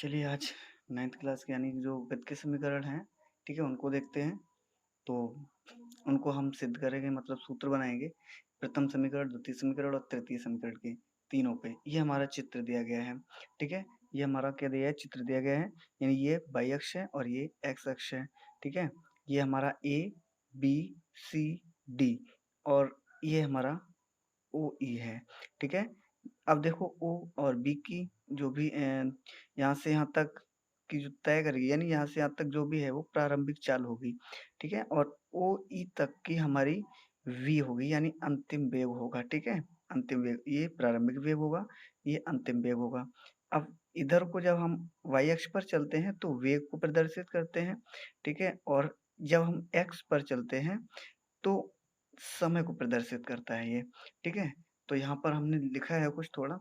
चलिए आज 9th class के यानी जो गति के समीकरण हैं, ठीक है? उनको देखते हैं। तो उनको हम सिद्ध करेंगे मतलब सूत्र बनाएँगे। प्रथम समीकरण, द्वितीय समीकरण और तृतीय समीकरण के तीनों पे। ये हमारा चित्र दिया गया है, ठीक है? ये हमारा क्या दिया है? चित्र दिया गया है। यानी ये y अक्ष है और ये x अक्ष है, ठीक है? ये हमारा A, B, C, D और ये हमारा OE है, ठीक है? अब देखो O और B की जो भी यहाँ से यहाँ तक की जो तय करेगी यानी यहाँ से यहाँ तक जो भी है वो प्रारंभिक चाल होगी, ठीक है? और OE तक की हमारी V होगी यानी अंतिम वेग होगा, ठीक है? अंतिम वेग, ये प्रारंभिक वेग होगा, ये अंतिम वेग होगा। अब इधर को जब हम y अक्ष पर चलते हैं तो वेग को प्रदर्शित करते हैं, ठीक है? और जब हम x पर चलते हैं तो समय को प्रदर्शित करता है ये, ठीक है? तो यहाँ पर हमने लिखा है कुछ थोड़ा,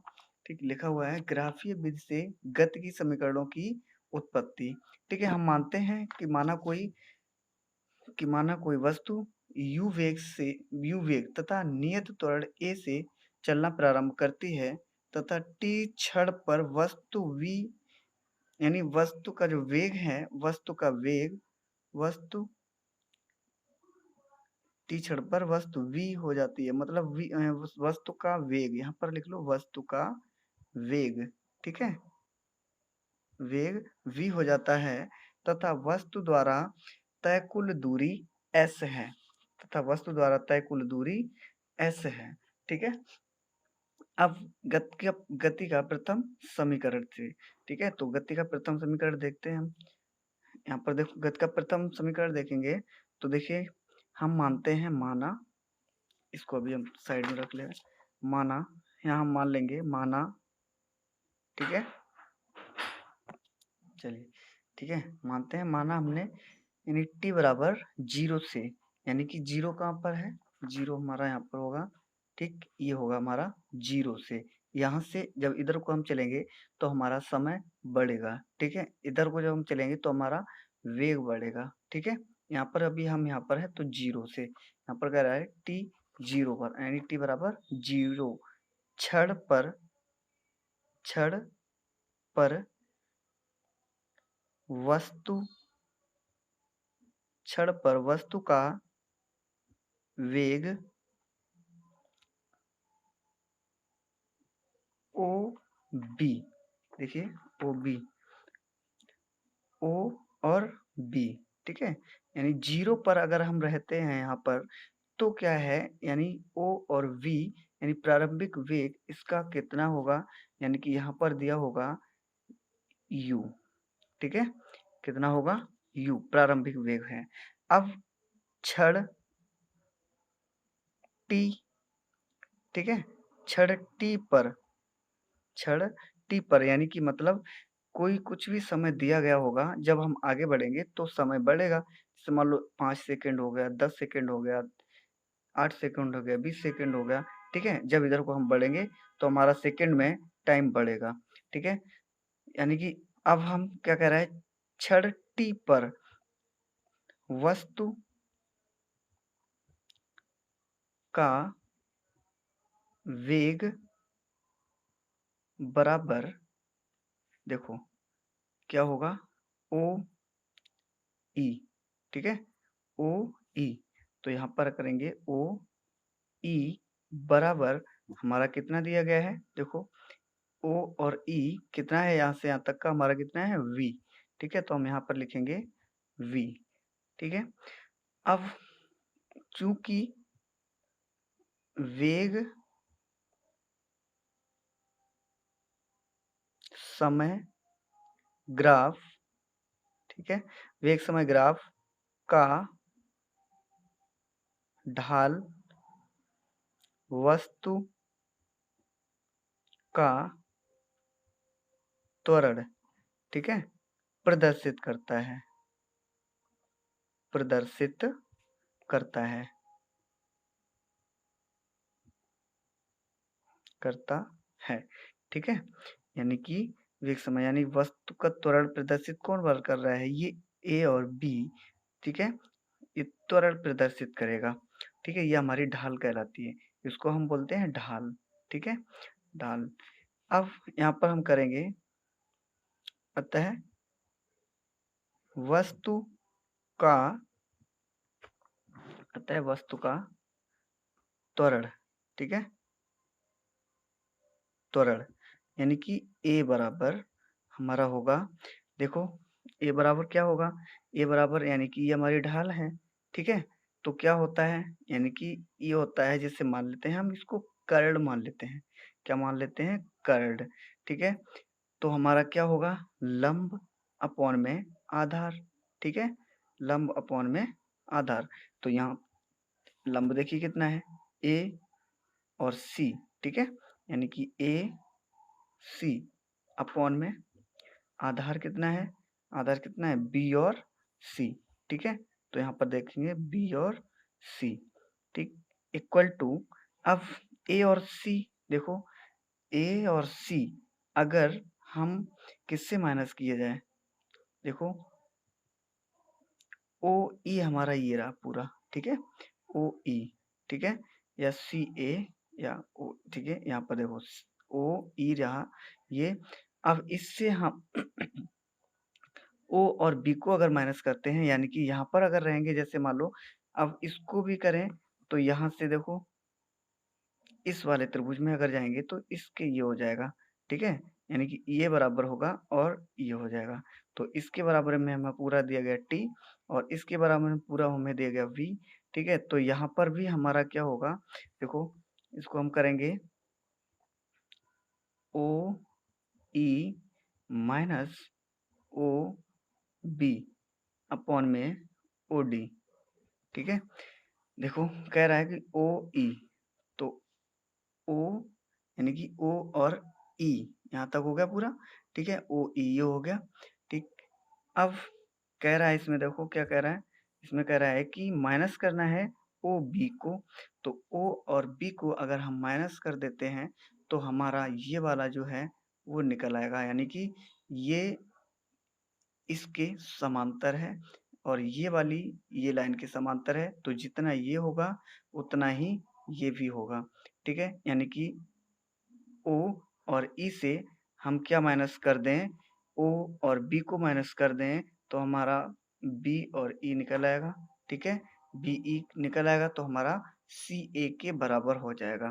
ठीक लिखा हुआ है ग्राफीय विधि से गति की समीकरणों की उत्पत्ति, ठीक है? हम मानते हैं कि माना कोई वस्तु u वेग तथा नियत त्वरण a से चलना प्रारंभ करती है तथा t क्षण पर वस्तु v यानी वस्तु का जो वेग है, वस्तु टी क्षण पर वस्तु v हो जाती है मतलब वस्तु का वेग, यहाँ पर लिख लो वस्तु का वेग, ठीक है? वेग v हो जाता है तथा वस्तु द्वारा तय कुल दूरी s है ठीक है? अब गति का प्रथम समीकरण से, ठीक है? तो गति का प्रथम समीकरण देखते हैं हम। यहाँ पर देखो गति का प्रथम समीकरण देखेंगे तो देखिए हम मानते हैं इसको अभी हम साइड में रख ले माना, यहाँ हम मान लेंगे माना, ठीक है? चलिए, ठीक है, मानते हैं माना हमने यानी t बराबर 0 से, यानी कि 0 कहाँ पर है? 0 हमारा यहाँ पर होगा, ठीक? ये होगा हमारा 0 से। यहाँ से जब इधर को हम चलेंगे तो हमारा समय बढ़ेगा, ठीक है? इधर को जब हम चलेंगे तो हमारा वेग बढ़ेगा, ठीक है? यहाँ पर अभी हम यहाँ पर है तो 0 से, यहाँ पर कह रहा है t 0 पर यानी t बराबर 0 क्षण पर वस्तु का वेग OB, देखिए OB, O और B, ठीक है? यानी 0 पर अगर हम रहते हैं यहाँ पर तो क्या है यानी O और V यानी प्रारंभिक वेग इसका कितना होगा? यानी कि यहाँ पर दिया होगा U, ठीक है? कितना होगा? U प्रारंभिक वेग है। अब क्षण t, ठीक है? क्षण t पर यानी कि मतलब कोई कुछ भी समय दिया गया होगा, जब हम आगे बढ़ेंगे तो समय बढ़ेगा। जैसे मान लो 5 सेकंड हो गया, 10 सेकंड हो गया, 8 सेकंड हो गया, 20 सेकंड हो गया, ठीक है? जब इधर को हम बढ़ेंगे तो हमारा सेकंड में टाइम बढ़ेगा, ठीक है? यानी कि अब हम क्या कह रहे हैं? क्षण t पर वस्तु का वेग बराबर, देखो क्या होगा? OE, ठीक है? OE, तो यहाँ पर करेंगे OE बराबर हमारा कितना दिया गया है? देखो O और E कितना है? यहाँ से यहाँ तक का हमारा कितना है? V, ठीक है? तो हम यहाँ पर लिखेंगे V, ठीक है? अब चूंकि वेग समय ग्राफ, ठीक है? वेग समय ग्राफ का ढाल वस्तु का त्वरण, ठीक है, प्रदर्शित करता है, करता है, ठीक है? यानी कि वेग समय यानी वस्तु का त्वरण प्रदर्शित कौन बार कर रहा है? ये A और B, ठीक है? ये त्वरण प्रदर्शित करेगा, ठीक है? ये हमारी ढाल कहलाती है, इसको हम बोलते हैं ढाल, ठीक है? ढाल। अब यहाँ पर हम करेंगे अतः वस्तु का त्वरण, ठीक है, त्वरण यानी कि ए बराबर हमारा होगा, देखो ए बराबर क्या होगा, ए बराबर यानी कि ये हमारी ढाल है, ठीक है। तो क्या होता है, यानी कि ये होता है, जैसे मान लेते हैं हम इसको कर्ड मान लेते हैं, क्या मान लेते हैं, कर्ड, ठीक है। तो हमारा क्या होगा, लंब अपॉन में आधार, ठीक है, लंब अपॉन में आधार। तो यहाँ लंब देखिए कितना है, ए और सी, ठीक है, यानी कि ए सी अपॉन में आधार कितना है, आधार कितना है, बी और सी, ठीक है। तो यहाँ पर देखेंगे बी और सी, ठीक, इक्वल टू, अब ए और सी, देखो ए और सी अगर हम किससे माइनस किए जाए, देखो ओ ई हमारा ये रहा पूरा, ठीक है, ओ ई, ठीक है, या सी ए या ओ, ठीक है, यहाँ पर देखो ओ ई रहा ये। अब इससे हम ओ और बी को अगर माइनस करते हैं, यानी कि यहाँ पर अगर रहेंगे, जैसे मान लो अब इसको भी करें, तो यहाँ से देखो इस वाले त्रिभुज में अगर जाएंगे तो इसके ये हो जाएगा, ठीक है, यानी कि ये बराबर होगा और ये हो जाएगा। तो इसके बराबर में हमें पूरा दिया गया टी और इसके बराबर में पूरा हमें दिया गया वी, ठीक है। तो यहाँ पर भी हमारा क्या होगा, देखो इसको हम करेंगे ओ E minus O B upon में ओ डी, ठीक है। देखो कह रहा है कि ओ ई, तो ओ यानी कि ओ और ई यहाँ तक हो गया पूरा, ठीक है, ओ ई ये हो गया, ठीक। अब कह रहा है इसमें, देखो क्या कह रहा है, इसमें कह रहा है कि माइनस करना है ओ बी को। तो ओ और बी को अगर हम माइनस कर देते हैं तो हमारा ये वाला जो है वो निकल आएगा, यानी कि ये इसके समांतर है और ये वाली ये लाइन के समांतर है। तो जितना ये होगा उतना ही ये भी होगा, ठीक है, यानी कि ओ और ई से हम क्या माइनस कर दें, ओ और बी को माइनस कर दें तो हमारा बी और ई निकल आएगा, ठीक है, बी ई निकल आएगा तो हमारा सी ए के बराबर हो जाएगा,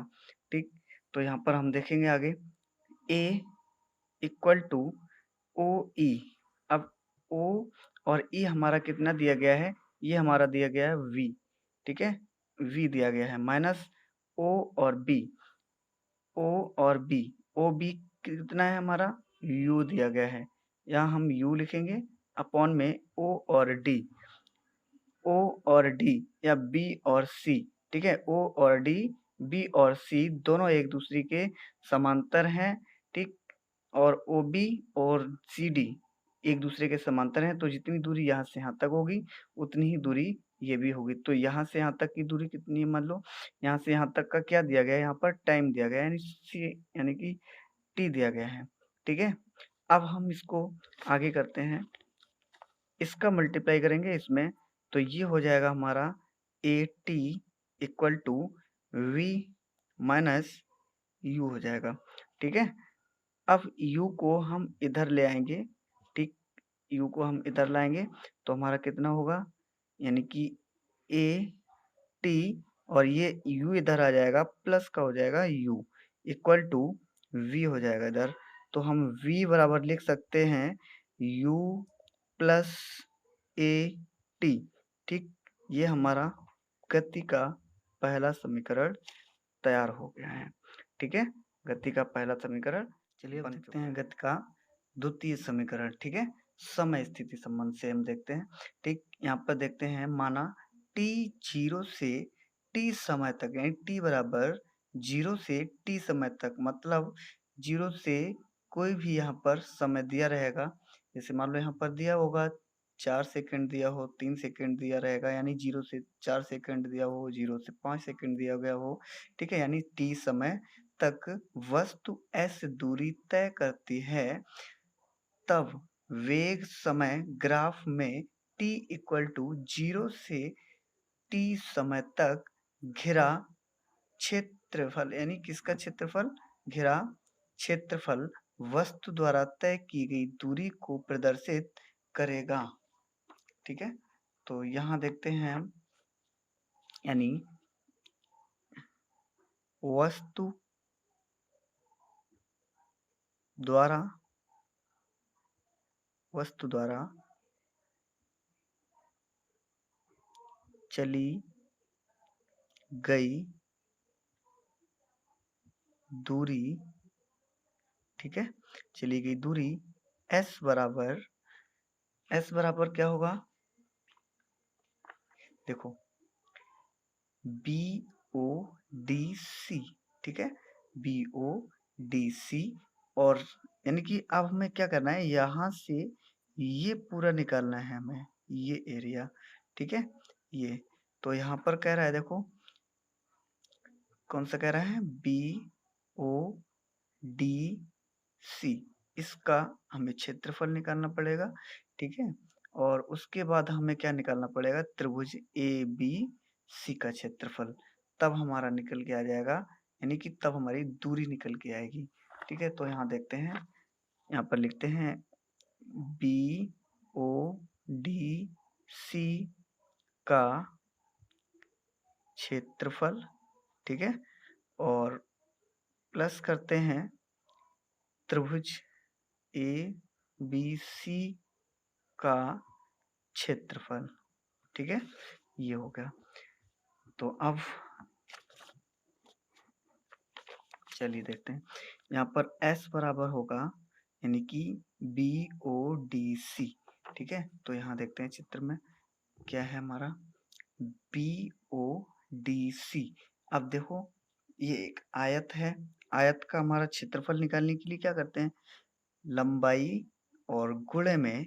ठीक। तो यहाँ पर हम देखेंगे आगे ए इक्वल टू ओ ई, अब ओ और ई हमारा कितना दिया गया है, ये हमारा दिया गया है वी, ठीक है, वी दिया गया है माइनस ओ और बी, ओ और बी, ओ बी कितना है हमारा, यू दिया गया है, यहाँ हम यू लिखेंगे अपॉन में ओ और डी, ओ और डी या बी और सी, ठीक है, ओ और डी, बी और सी दोनों एक दूसरे के समांतर हैं, ठीक, और ओ बी और सी डी एक दूसरे के समांतर हैं। तो जितनी दूरी यहाँ से यहाँ तक होगी उतनी ही दूरी ये भी होगी। तो यहाँ से यहाँ तक की दूरी कितनी है, मान लो यहाँ से यहाँ तक का क्या दिया गया है, यहाँ पर टाइम दिया गया है, यानी सी यानी कि टी दिया गया है, ठीक है। अब हम इसको आगे करते हैं, इसका मल्टीप्लाई करेंगे इसमें, तो ये हो जाएगा हमारा A T equal to V minus U हो जाएगा, ठीक है। अब u को हम इधर ले आएंगे, ठीक, u को हम इधर लाएंगे तो हमारा कितना होगा, यानी कि ए टी और ये u इधर आ जाएगा प्लस का हो जाएगा u इक्वल टू v हो जाएगा इधर। तो हम v बराबर लिख सकते हैं u प्लस ए टी, ठीक, ये हमारा गति का पहला समीकरण तैयार हो गया है, ठीक है, गति का पहला समीकरण। चलिए देखते हैं गति का द्वितीय समीकरण, ठीक है, समय स्थिति संबंध से हम देखते हैं, ठीक। यहाँ पर देखते हैं, माना t 0 से t समय तक, यानी t बराबर 0 से t समय तक, मतलब 0 से कोई भी यहाँ पर समय दिया रहेगा, जैसे मान लो यहाँ पर दिया होगा 4 सेकंड दिया हो, 3 सेकंड दिया रहेगा, यानी 0 से 4 सेकंड दिया हो, 0 से 5 सेकंड दिया गया हो, ठीक है, यानी t समय तक वस्तु s दूरी तय करती है, तब वेग समय ग्राफ में t इक्वल टू 0 से t समय तक घिरा क्षेत्रफल, यानी किसका क्षेत्रफल, घिरा क्षेत्रफल वस्तु द्वारा तय की गई दूरी को प्रदर्शित करेगा। ठीक है, तो यहाँ देखते हैं हम, यानी वस्तु द्वारा चली गई दूरी, ठीक है, चली गई दूरी s बराबर क्या होगा, देखो BODC, ठीक है, BODC, और यानी कि अब हमें क्या करना है, यहाँ से ये पूरा निकालना है हमें, ये एरिया, ठीक है, ये तो यहाँ पर कह रहा है, देखो कौन सा कह रहा है, BODC, इसका हमें क्षेत्रफल निकालना पड़ेगा। ठीक है, और उसके बाद हमें क्या निकालना पड़ेगा, त्रिभुज ABC का क्षेत्रफल, तब हमारा निकल के आ जाएगा, यानी कि तब हमारी दूरी निकल के आएगी। ठीक है, तो यहाँ देखते हैं, यहाँ पर लिखते हैं BODC का क्षेत्रफल, ठीक है, और प्लस करते हैं त्रिभुज ABC का क्षेत्रफल। ठीक है, ये हो गया। तो अब चलिए देखते हैं, यहाँ पर S बराबर होगा, यानी कि BODC। ठीक है, तो यहाँ देखते हैं चित्र में क्या है हमारा, BODC। अब देखो ये एक आयत है, आयत का हमारा क्षेत्रफल निकालने के लिए क्या करते हैं, लंबाई और गुणे में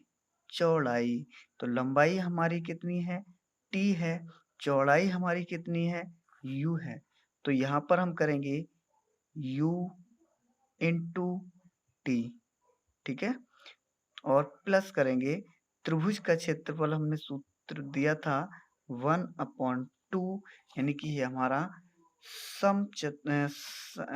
चौड़ाई। तो लंबाई हमारी कितनी है, T है, चौड़ाई हमारी कितनी है, U है। तो यहाँ पर हम करेंगे U इंटू T, ठीक है, और प्लस करेंगे त्रिभुज का क्षेत्रफल, हमने सूत्र दिया था 1/2, यानी कि ये हमारा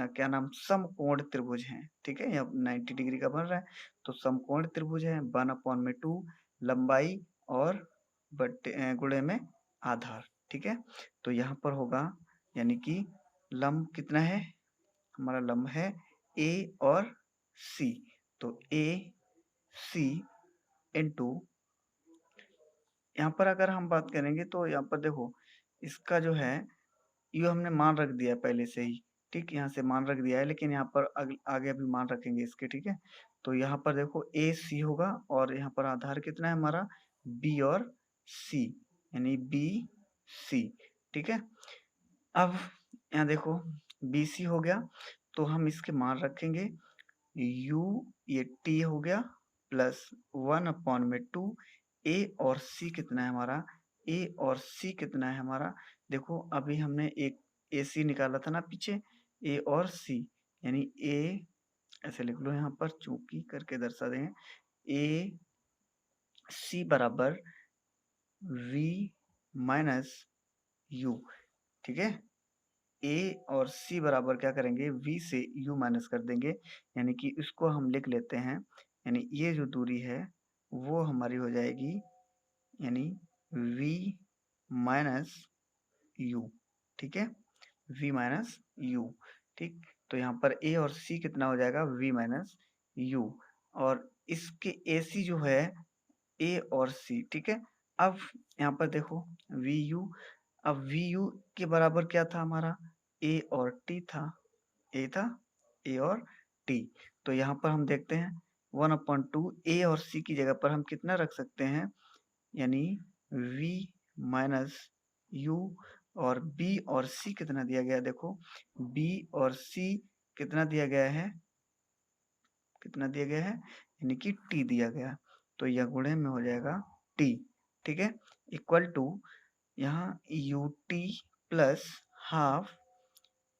क्या नाम, समकोण त्रिभुज है। ठीक है, ये 90 डिग्री का बन रहा है, तो समकोण त्रिभुज है, 1/2 लंबाई और गुणे में आधार। ठीक है, तो यहाँ पर होगा, यानी कि लंब कितना है, हमारा लंब है A और C, तो AC इंटू, यहाँ पर अगर हम बात करेंगे तो यहाँ पर देखो इसका जो है ये हमने मान रख दिया पहले से ही, ठीक, यहाँ से मान रख दिया है, लेकिन यहाँ पर आगे अभी मान रखेंगे इसके। ठीक है, तो यहाँ पर देखो AC होगा, और यहाँ पर आधार कितना है हमारा, B और C, यानी BC। ठीक है, अब यहाँ देखो BC हो गया, तो हम इसके मान रखेंगे, U ये T हो गया, प्लस 1/2, A और C कितना है हमारा, A और C कितना है हमारा, देखो अभी हमने एक AC निकाला था ना पीछे, A और C, यानी A ऐसे लिख लो यहाँ पर, चूंकि करके दर्शा दें, AC बराबर V माइनस U। ठीक है, A और C बराबर क्या करेंगे, V से U माइनस कर देंगे, यानी कि इसको हम लिख लेते हैं, यानी ये जो दूरी है वो हमारी हो जाएगी, यानी V माइनस U। ठीक है, V माइनस U। ठीक, तो यहाँ पर A और C कितना हो जाएगा, V माइनस U, और इसके AC जो है A और C। ठीक है, अब यहाँ पर देखो VU, अब VU के बराबर क्या था हमारा, A और T था, A और T, तो यहाँ पर हम देखते हैं 1/2, A और C की जगह पर हम कितना रख सकते हैं, यानी V माइनस U, और B और C कितना दिया गया है, देखो B और C कितना दिया गया है, कितना दिया गया है, यानी कि T दिया गया, तो यह गुणे में हो जाएगा T। ठीक है, इक्वल टू यहाँ UT plus half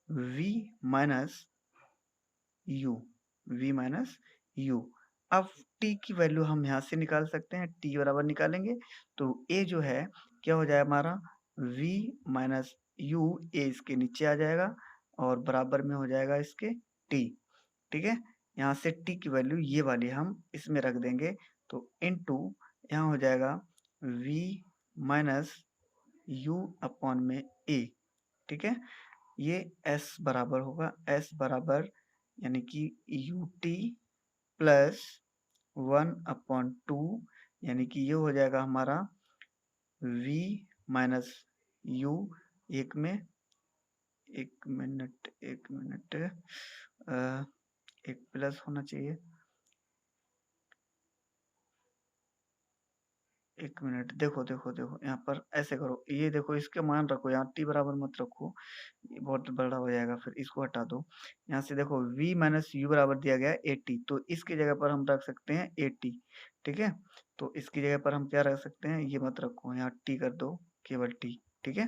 V minus U। अब T की वैल्यू हम यहाँ से निकाल सकते हैं, T बराबर निकालेंगे तो A जो है क्या हो जाएगा हमारा, V माइनस U, A इसके नीचे आ जाएगा और बराबर में हो जाएगा इसके T। ठीक है, यहाँ से t की वैल्यू ये वाली हम इसमें रख देंगे, तो इनटू यहाँ हो जाएगा v माइनस u अपॉन में a। ठीक है, ये s बराबर होगा, s बराबर यानी कि ut प्लस 1/2, यानी कि ये हो जाएगा हमारा v माइनस u। एक में एक मिनट एक प्लस होना चाहिए, एक मिनट, देखो देखो देखो यहाँ पर ऐसे करो, ये देखो इसके मान रखो, यहाँ t बराबर मत रखो, ये बहुत बड़ा हो जाएगा, फिर इसको हटा दो। यहाँ से देखो v माइनस यू बराबर दिया गया है 80, तो इसकी जगह पर हम रख सकते हैं 80। ठीक है, तो इसकी जगह पर हम क्या रख सकते हैं, ये मत रखो, यहाँ t कर दो, केवल t। ठीक है,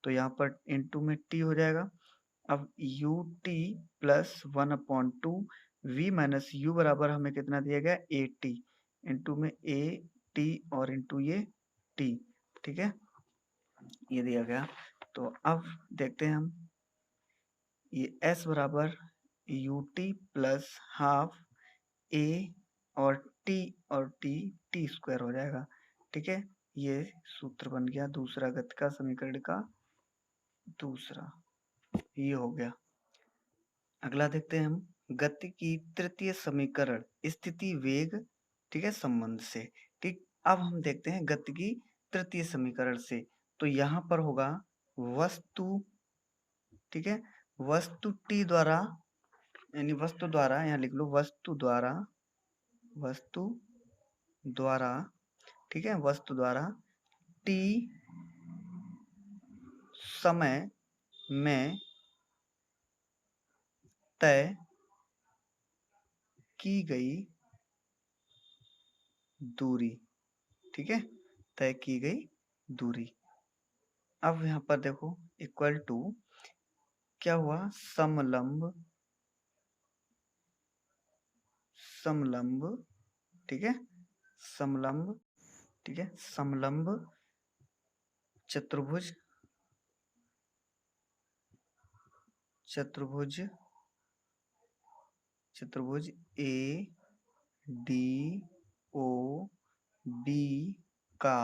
तो यहाँ पर इंटू में t हो जाएगा। अब U T plus 1/2 v minus you बराबर हमें कितना दिया गया, 80 इंटू में a t और इंटू ये t। ठीक है, ये दिया गया। तो अब देखते हैं हम, ये s बराबर U T plus half a और t t स्क्वायर हो जाएगा। ठीक है, ये सूत्र बन गया दूसरा गति का समीकरण का दूसरा, ये हो गया। अगला देखते हैं हम, गति की तृतीय समीकरण स्थिति वेग, ठीक है, संबंध से। ठीक, अब हम देखते हैं गति की तृतीय समीकरण से, तो यहाँ पर होगा वस्तु, ठीक है, वस्तु t द्वारा, यानी वस्तु द्वारा, यहाँ लिख लो वस्तु द्वारा, वस्तु द्वारा, ठीक है, वस्तु द्वारा t समय में तय की गई दूरी, ठीक है, तय की गई दूरी। अब यहाँ पर देखो इक्वल टू क्या हुआ, समलंब, समलंब, ठीक है, समलंब, ठीक है, समलंब चतुर्भुज, चतुर्भुज, चतुर्भुज ए डी ओ बी का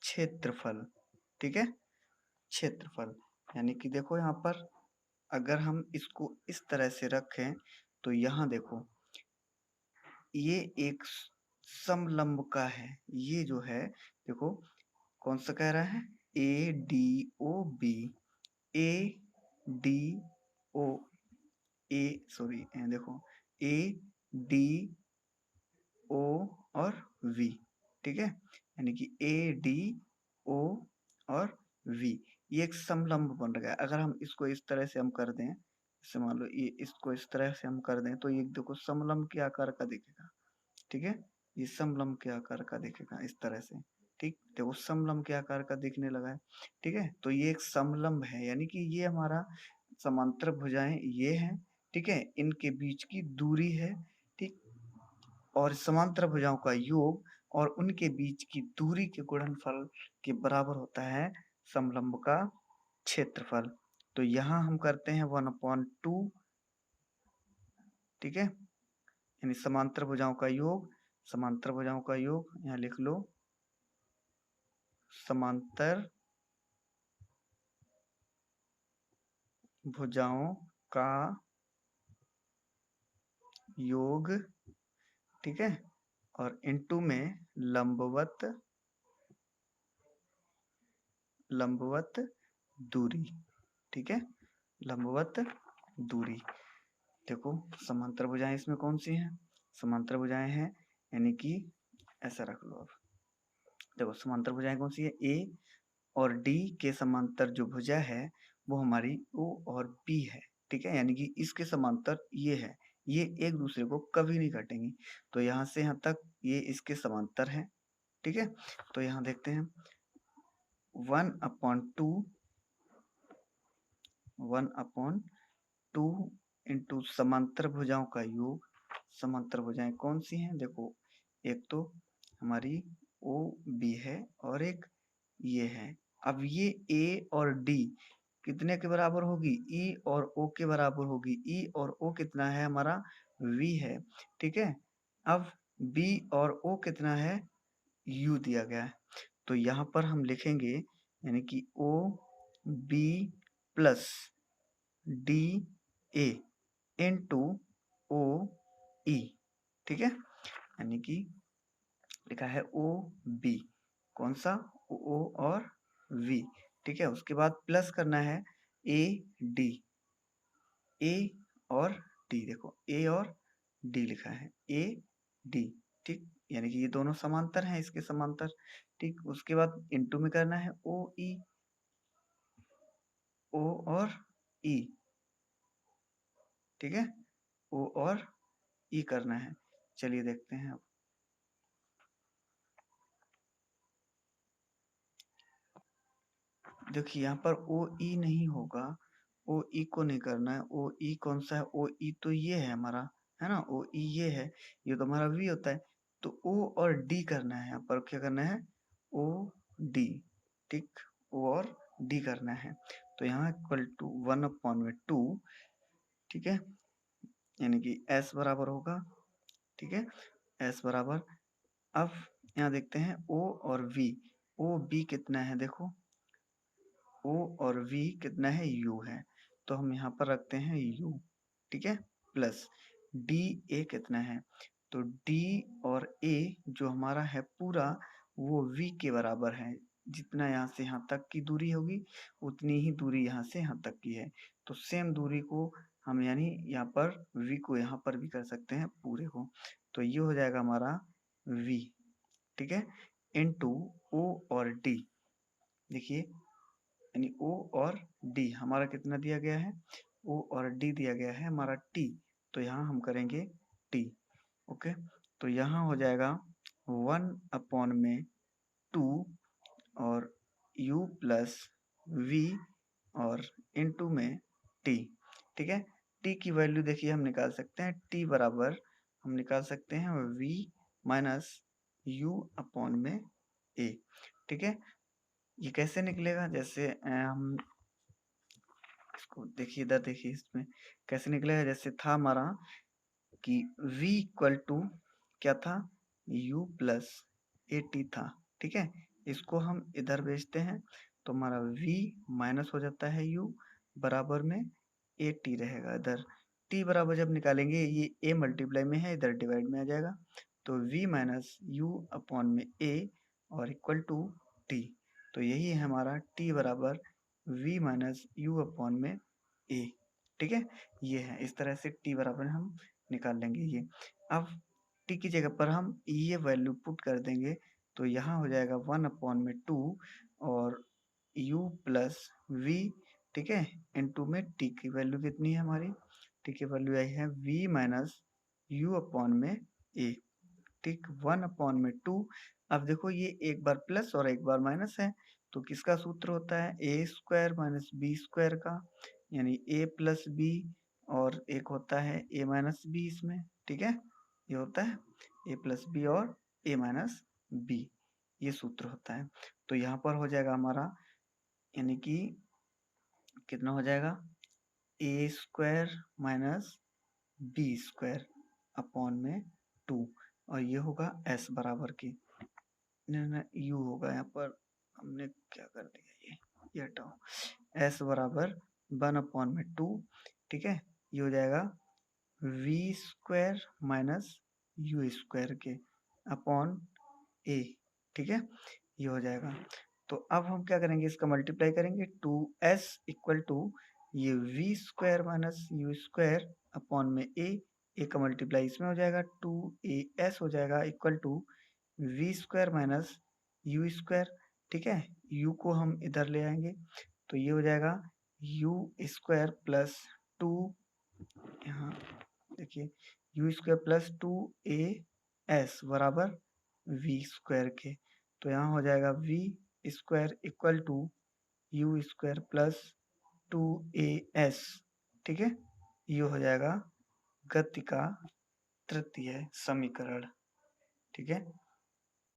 क्षेत्रफल, ठीक है, क्षेत्रफल। यानी कि देखो यहाँ पर अगर हम इसको इस तरह से रखें, तो यहाँ देखो ये एक समलंब का है, ये जो है देखो कौन सा कह रहा है, A D O B, A D O A sorry देखो ए डी ओ और वी, ठीक है, यानी कि ए डी ओ और वी, ये एक समलंब बन रहा है। अगर हम इसको इस तरह से हम कर दें, जैसे मान लो ये इसको इस तरह से हम कर दें, तो ये देखो समलंब के आकार का दिखेगा। ठीक है, ये समलंब के आकार का दिखेगा इस तरह से। ठीक, देखो समलंब के आकार का दिखने लगा है। ठीक है, तो ये एक समलंब है, यानी कि ये हमारा समांतर भुजाएं ये हैं, ठीक है, इनके बीच की दूरी है। ठीक, और समांतर भुजाओं का योग और उनके बीच की दूरी के गुणनफल के बराबर होता है समलंब का क्षेत्रफल। तो यहाँ हम करते हैं 1/2, ठीक है, यानी समांतर भुजाओं का योग, समांतर भुजाओं का योग यहाँ लिख लो, समांतर भुजाओं का योग, ठीक है, और इनटू में लंबवत, लंबवत दूरी, ठीक है, लंबवत दूरी। देखो समांतर भुजाएं इसमें कौन सी हैं, समांतर भुजाएं हैं, यानी कि ऐसा रख लो। अब देखो समांतर भुजाएं कौन सी है, ए और डी के समांतर जो भुजा है वो हमारी ओ और बी है। ठीक है, यानी कि इसके समांतर ये है, ये एक दूसरे को कभी नहीं काटेंगी, तो यहाँ से यहाँ तक ये इसके समांतर है। ठीक है, तो यहाँ देखते हैं 1/2, 1/2 इंटू समांतर भुजाओं का योग। समांतर भुजाएं कौन सी हैं, देखो एक तो हमारी ओ बी है और एक ये है। अब ये ए और डी कितने के बराबर होगी, ई और ओ के बराबर होगी। ई और ओ कितना है हमारा v है, ठीक है। अब b और o कितना है, u दिया गया है, तो यहाँ पर हम लिखेंगे यानी कि O B plus D A into O E, ठीक है। यानी कि लिखा है ओ बी, कौन सा, ओ और वी, ठीक है। उसके बाद प्लस करना है ए डी, ए और डी, देखो ए और डी लिखा है, ए डी, ठीक। यानी कि ये दोनों समांतर हैं, इसके समांतर, ठीक। उसके बाद इनटू में करना है ओ ई, ओ और ई, ठीक है, ओ और ई करना है। चलिए देखते हैं अब। देखिए यहाँ पर ओ ई नहीं होगा, ओ ई को नहीं करना है। ओ ई कौन सा है, ओ ई तो ये है हमारा, है ना, ओ ई ये है, ये तो हमारा वी होता है। तो ओ और डी करना है, यहाँ पर क्या करना है, ओ डी, ठीक, ओ और डी करना है। तो यहाँ इक्वल टू 1/2, ठीक है, यानी कि एस बराबर होगा, ठीक है, एस बराबर। अब यहाँ देखते हैं ओ और वी, ओ बी कितना है, देखो ओ और v कितना है, u है, तो हम यहाँ पर रखते हैं u, ठीक है, प्लस डी ए कितना है, तो d और a जो हमारा है पूरा वो v के बराबर है। जितना यहाँ से यहाँ तक की दूरी होगी उतनी ही दूरी यहाँ से यहाँ तक की है, तो सेम दूरी को हम यानी यहाँ पर v को यहाँ पर भी कर सकते हैं पूरे को, तो ये हो जाएगा हमारा v, ठीक है, इनटू o और d। देखिए यानी O और D हमारा कितना दिया गया है, O और D दिया गया है हमारा T, तो यहाँ हम करेंगे T, ओके। तो यहाँ हो जाएगा 1/2 और U प्लस V और इनटू में T, ठीक है। T की वैल्यू देखिए हम निकाल सकते हैं, T बराबर हम निकाल सकते हैं V माइनस U/A, ठीक है। ये कैसे निकलेगा, जैसे हम इसको देखिए, इधर देखिए, इसमें कैसे निकलेगा, जैसे था हमारा कि v इक्वल टू क्या था, u प्लस ए टी था, ठीक है। इसको हम इधर भेजते हैं तो हमारा v माइनस हो जाता है u, बराबर में ए टी रहेगा इधर। t बराबर जब निकालेंगे ये a मल्टीप्लाई में है, इधर डिवाइड में आ जाएगा, तो v माइनस यू अपॉन में a और इक्वल टू t। तो यही है हमारा t बराबर v माइनस यू अपॉन में a, ठीक है। ये है, इस तरह से t बराबर हम निकाल लेंगे ये। अब t की जगह पर हम ये वैल्यू पुट कर देंगे, तो यहाँ हो जाएगा 1/2 और u प्लस v, ठीक है, इनटू में t की वैल्यू कितनी है हमारी, t की वैल्यू आई है v माइनस यू अपॉन में a, ठीक, 1/2। अब देखो ये एक बार प्लस और एक बार माइनस है, तो किसका सूत्र होता है, ए स्क्वायर माइनस बी स्क्वायर का, यानी ए प्लस बी और एक होता है ए माइनस बी इसमें, ठीक है, ये होता है ए प्लस बी और ए माइनस बी, ये सूत्र होता है। तो यहाँ पर हो जाएगा हमारा यानी कि कितना हो जाएगा, A square minus B square upon में 2, और ये होगा एस बराबर की, यू होगा, यहाँ पर हमने क्या कर दिया, ये हटाओ, एस बराबर 1/2, ठीक है। ये हो जाएगा V square minus U square के अपॉन ए, ठीक है, ये हो जाएगा। तो अब हम क्या करेंगे, इसका मल्टीप्लाई करेंगे, 2s इक्वल टू ये V square minus U square upon में ए का मल्टीप्लाई इसमें हो जाएगा, 2as हो जाएगा equal to V square minus U square, ठीक है। u को हम इधर ले आएंगे, तो ये हो जाएगा यू स्क्वायर प्लस 2, यहाँ देखिए यू स्क्वायर प्लस 2as बराबर वी स्क्वायर के, तो यहाँ हो जाएगा V square equal to U square plus 2as, ठीक है। ये हो जाएगा गति का तृतीय समीकरण, ठीक है।